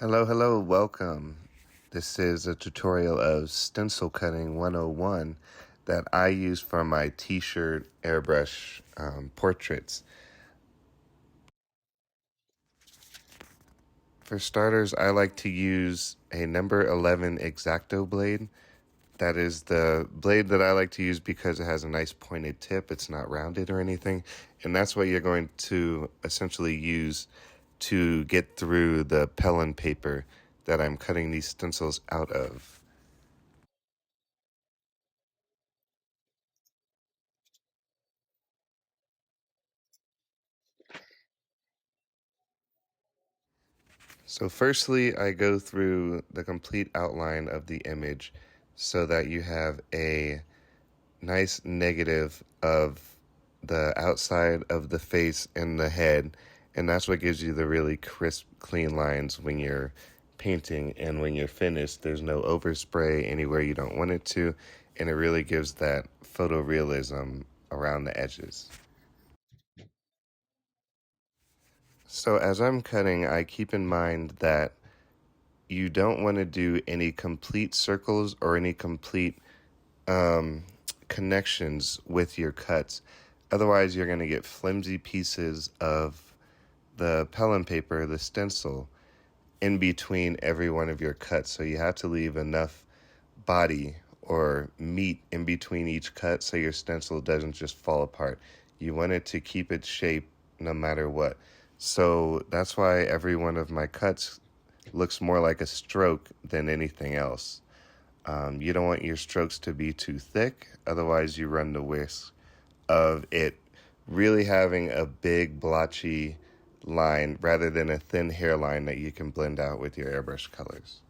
Hello, welcome. This is a tutorial of stencil cutting 101 that I use for my t-shirt airbrush portraits. For starters, I like to use a number 11 X-acto blade. That is the blade that I like to use because it has a nice pointed tip. It's not rounded or anything. And that's what you're going to essentially use to get through the Pellon paper that I'm cutting these stencils out of. So firstly, I go through the complete outline of the image so that you have a nice negative of the outside of the face and the head, and that's what gives you the really crisp, clean lines when you're painting. And when you're finished, there's no overspray anywhere you don't want it to, and it really gives that photorealism around the edges. So as I'm cutting, I keep in mind that you don't want to do any complete circles or any complete connections with your cuts. Otherwise, you're going to get flimsy pieces of the Pellon paper, the stencil, in between every one of your cuts. So you have to leave enough body or meat in between each cut so your stencil doesn't just fall apart. You want it to keep its shape no matter what. So that's why every one of my cuts looks more like a stroke than anything else. You don't want your strokes to be too thick, otherwise you run the risk of it really having a big blotchy line rather than a thin hairline that you can blend out with your airbrush colors.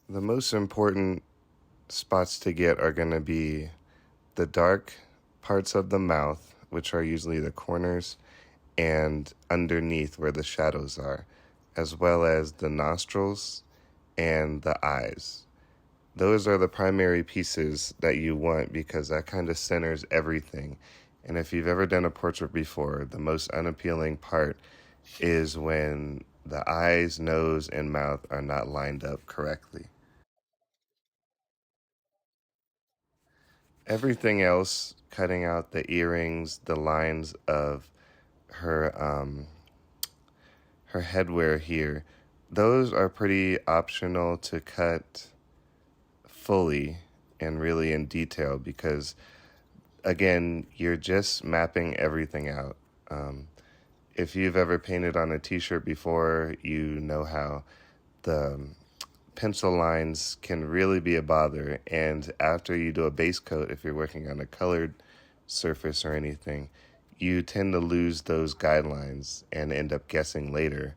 The most important spots to get are going to be the dark parts of the mouth, which are usually the corners, and underneath where the shadows are, as well as the nostrils and the eyes. Those are the primary pieces that you want because that kind of centers everything. And if you've ever done a portrait before, the most unappealing part is when the eyes, nose, and mouth are not lined up correctly. Everything else, cutting out the earrings, the lines of her her headwear here, those are pretty optional to cut fully and really in detail because, again, you're just mapping everything out. If you've ever painted on a t-shirt before, you know how the pencil lines can really be a bother. And after you do a base coat, if you're working on a colored surface or anything, you tend to lose those guidelines and end up guessing later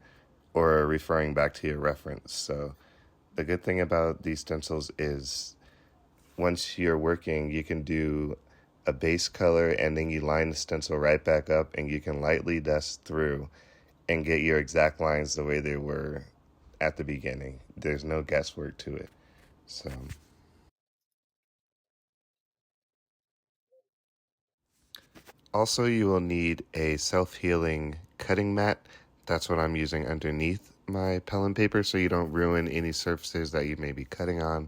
or referring back to your reference. So the good thing about these stencils is once you're working, you can do a base color and then you line the stencil right back up and you can lightly dust through and get your exact lines the way they were at the beginning. There's no guesswork to it. So also you will need a self-healing cutting mat. That's what I'm using underneath my Pellon paper so you don't ruin any surfaces that you may be cutting on.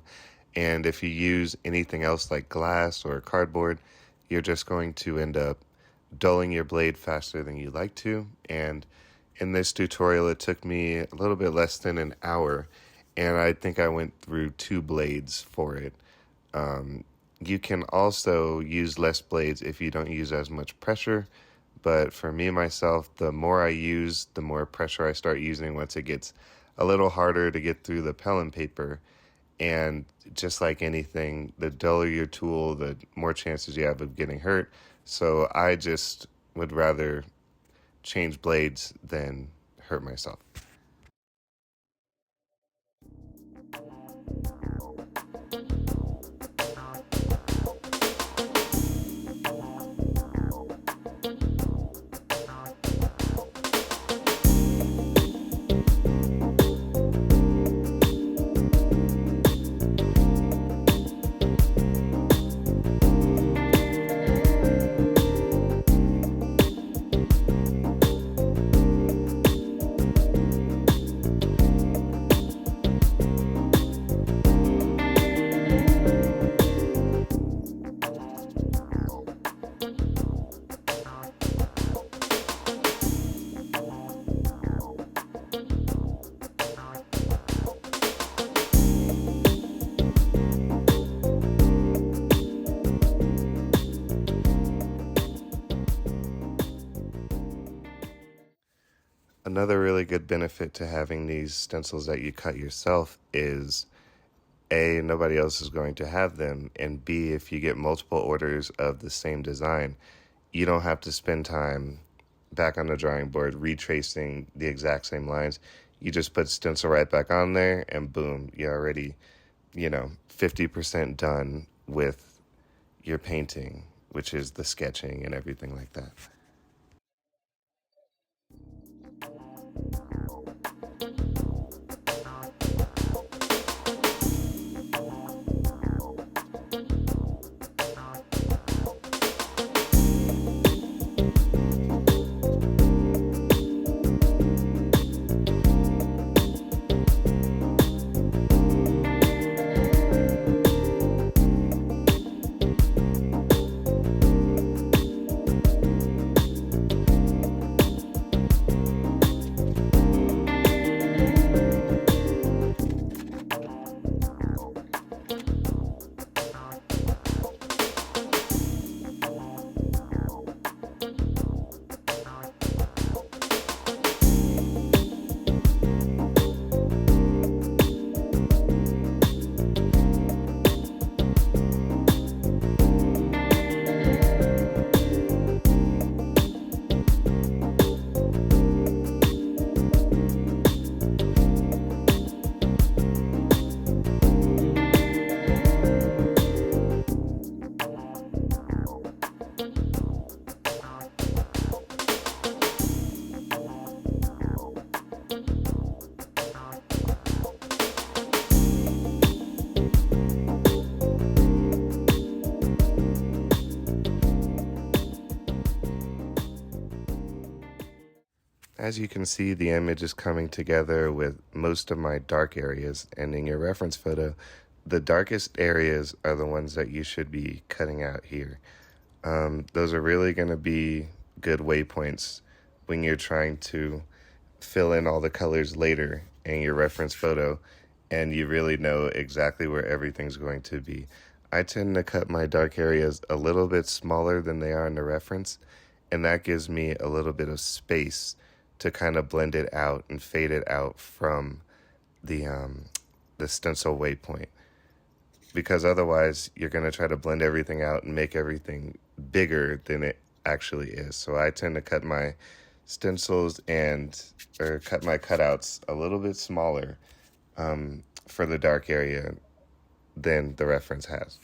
And if you use anything else like glass or cardboard, you're just going to end up dulling your blade faster than you like to. And in this tutorial, it took me a little bit less than an hour, and I think I went through 2 blades for it. You can also use less blades if you don't use as much pressure, but for me, myself, the more I use, the more pressure I start using once it gets a little harder to get through the Pellon paper. And just like anything, the duller your tool, the more chances you have of getting hurt. So I just would rather change blades than hurt myself. Another really good benefit to having these stencils that you cut yourself is A, nobody else is going to have them, and B, if you get multiple orders of the same design, you don't have to spend time back on the drawing board retracing the exact same lines. You just put stencil right back on there and boom, you're already, 50% done with your painting, which is the sketching and everything like that. As you can see, the image is coming together with most of my dark areas, and in your reference photo, the darkest areas are the ones that you should be cutting out here. Those are really going to be good waypoints when you're trying to fill in all the colors later in your reference photo, and you really know exactly where everything's going to be. I tend to cut my dark areas a little bit smaller than they are in the reference, and that gives me a little bit of space to kind of blend it out and fade it out from the stencil waypoint. Because otherwise, you're going to try to blend everything out and make everything bigger than it actually is. So I tend to cut my stencils or cut my cutouts a little bit smaller for the dark area than the reference has.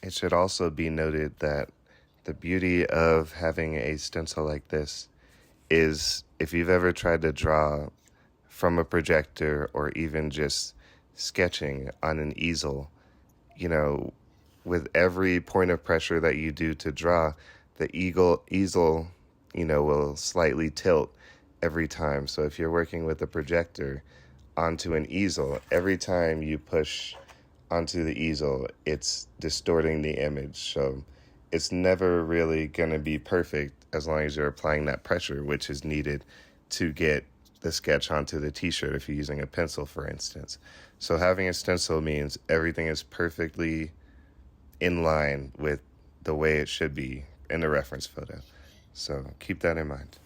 It should also be noted that the beauty of having a stencil like this is if you've ever tried to draw from a projector or even just sketching on an easel, with every point of pressure that you do to draw, the easel, will slightly tilt every time. So if you're working with a projector onto an easel, every time you push onto the easel, it's distorting the image. So it's never really going to be perfect as long as you're applying that pressure, which is needed to get the sketch onto the t-shirt if you're using a pencil, for instance. So having a stencil means everything is perfectly in line with the way it should be in the reference photo. So keep that in mind.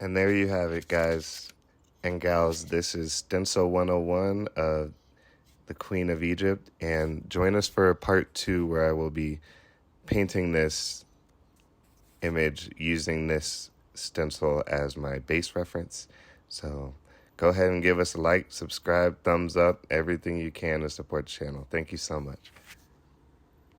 And there you have it, guys and gals. This is Stencil 101 of the Queen of Egypt. And join us for part 2 where I will be painting this image using this stencil as my base reference. So go ahead and give us a like, subscribe, thumbs up, everything you can to support the channel. Thank you so much.